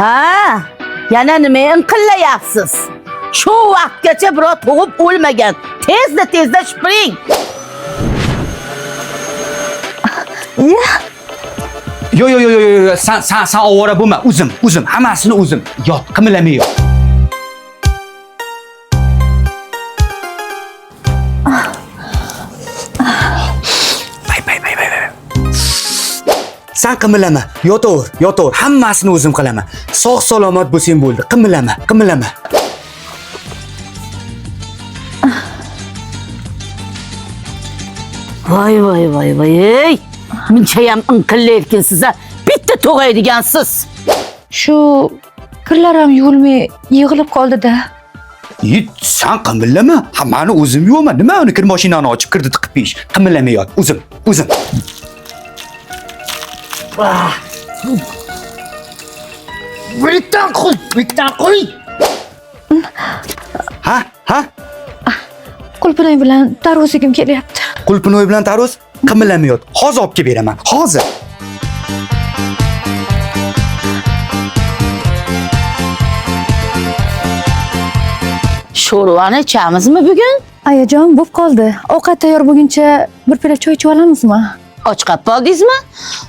Ha, yana nima inqillayapsiz? Shu vaqtgacha birov tug'ib o'lmagan. Tezda shipiring. Yo, sen ovora bo'lma, o'zim, hammasini o'zim. Yot, qimilamay yot. Bay. Sen qimilama, yotaver, hammasini o'zim qilaman. Sog' salomat bo'lsang bo'ldi, qimilama. Voy. Munchayam inqillayotgan siz, bitta to'g'aydigansiz. Shu kirlarim yuvilmay yig'ilib qoldi-da. Sen qimillama, hammani o'zim yuvaman. Nima uni kir mashinani ochib kirdi tiqib besh. Qimillamay yot, o'zim. Bitta qo'y. Ha? Qulpinoy bilan tarvuzigim kelyapti. Qulpinoy bilan tarvuz qimillamay yot. Hozir olib kelib beraman. Hozir. Sho'rvani ichamizmi bugun? Ayajon, bo'p qoldi. Ovqat tayyor bo'lguncha bir piyola choy ichib olamizmi? Och qolib qoldingizmi?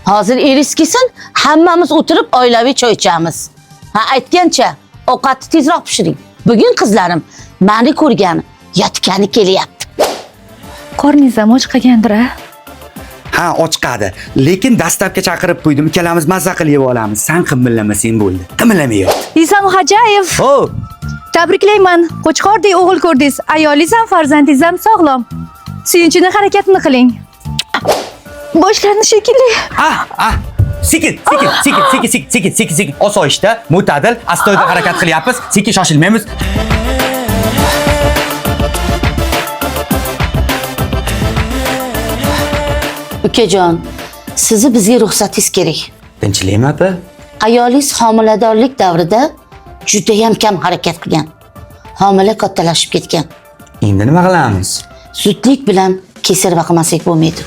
Hozir eringiz kelsin, hammamiz o'tirib oilaviy choy ichamiz. Ha, aytgancha, ovqatni tezroq pishiring. Bugun qizlarim meni ko'rgani, yotgani kelyapti. Qorningiz ham och qolgandir-a? Ha, ochqadi. Lekin dastlabga chaqirib qo'ydim. Ikkalamiz mazza qilib yeb olamiz. Sen qimillamasang bo'ldi. Qimillamay yot. Isom Xo'jayev. Oh, Tabriklayman. Qo'chqordek o'g'il ko'rdingiz. Ayolingiz ham, farzandingiz ham sog'lom. Suyunchini harakatini qiling. Boshlandi shekilli. Sekin. Osoyishta, mo'tadil, astoydil harakat qilyapmiz. Sekin shoshilmaymiz. Ukajon, sizni bizga ruxsatingiz kerak. Tinchlikmi, opa? Ayolingiz homiladorlik davrida juda ham kam harakat qilgan. Homila kattalashib ketgan. Endi nima qilamiz? Zudlik bilan kesarva qilmasak bo'lmaydi.